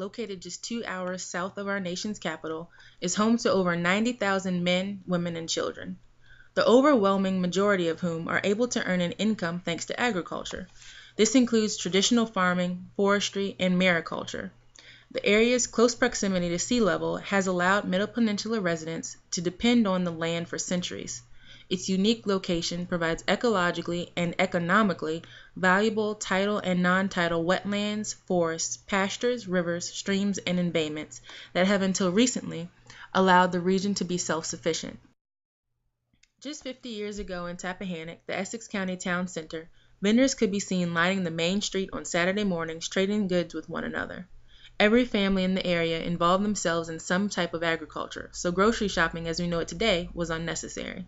located just 2 hours south of our nation's capital, is home to over 90,000 men, women, and children, the overwhelming majority of whom are able to earn an income thanks to agriculture. This includes traditional farming, forestry, and mariculture. The area's close proximity to sea level has allowed Middle Peninsula residents to depend on the land for centuries. Its unique location provides ecologically and economically valuable tidal and non-tidal wetlands, forests, pastures, rivers, streams, and embayments that have until recently allowed the region to be self-sufficient. Just 50 years ago in Tappahannock, the Essex County Town Center, vendors could be seen lining the main street on Saturday mornings trading goods with one another. Every family in the area involved themselves in some type of agriculture, so grocery shopping as we know it today was unnecessary.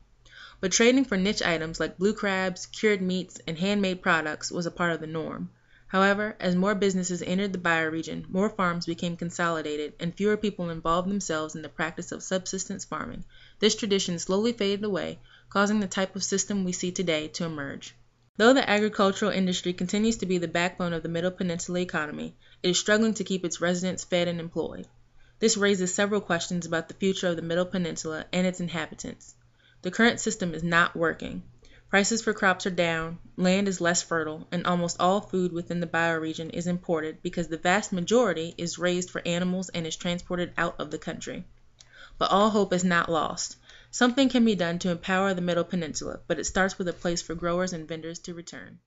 But trading for niche items like blue crabs, cured meats, and handmade products was a part of the norm. However, as more businesses entered the bioregion, more farms became consolidated, and fewer people involved themselves in the practice of subsistence farming. This tradition slowly faded away, causing the type of system we see today to emerge. Though the agricultural industry continues to be the backbone of the Middle Peninsula economy, it is struggling to keep its residents fed and employed. This raises several questions about the future of the Middle Peninsula and its inhabitants. The current system is not working. Prices for crops are down, land is less fertile, and almost all food within the bioregion is imported because the vast majority is raised for animals and is transported out of the country. But all hope is not lost. Something can be done to empower the Middle Peninsula, but it starts with a place for growers and vendors to return.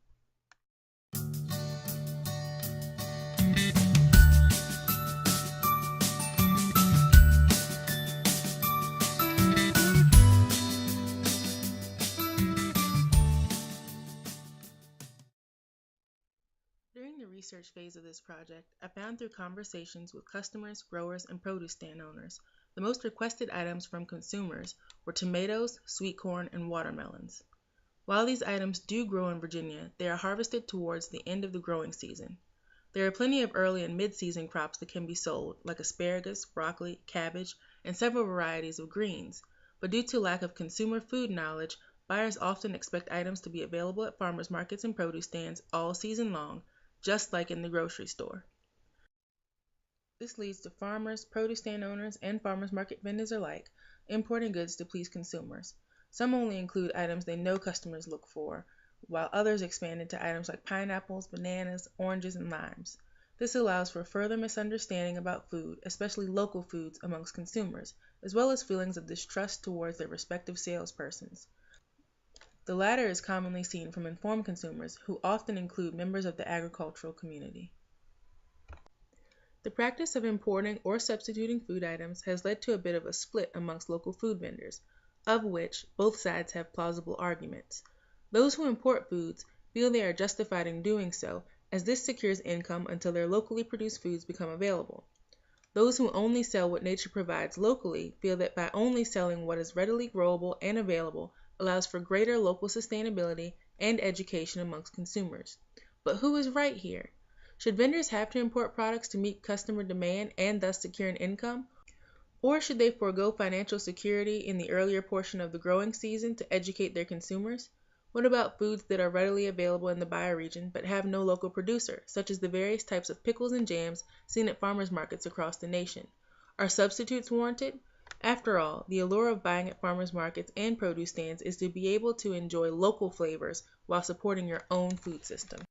During the research phase of this project, I found through conversations with customers, growers, and produce stand owners, the most requested items from consumers were tomatoes, sweet corn, and watermelons. While these items do grow in Virginia, they are harvested towards the end of the growing season. There are plenty of early and mid-season crops that can be sold, like asparagus, broccoli, cabbage, and several varieties of greens, but due to lack of consumer food knowledge, buyers often expect items to be available at farmers markets and produce stands all season long, just like in the grocery store. This leads to farmers, produce stand owners, and farmers market vendors alike importing goods to please consumers. Some only include items they know customers look for, while others expand into items like pineapples, bananas, oranges, and limes. This allows for further misunderstanding about food, especially local foods, amongst consumers, as well as feelings of distrust towards their respective salespersons. The latter is commonly seen from informed consumers, who often include members of the agricultural community. The practice of importing or substituting food items has led to a bit of a split amongst local food vendors, of which both sides have plausible arguments. Those who import foods feel they are justified in doing so, as this secures income until their locally produced foods become available. Those who only sell what nature provides locally feel that by only selling what is readily growable and available allows for greater local sustainability and education amongst consumers. But who is right here? Should vendors have to import products to meet customer demand and thus secure an income? Or should they forego financial security in the earlier portion of the growing season to educate their consumers? What about foods that are readily available in the bioregion but have no local producer, such as the various types of pickles and jams seen at farmers markets across the nation? Are substitutes warranted? After all, the allure of buying at farmers markets and produce stands is to be able to enjoy local flavors while supporting your own food system.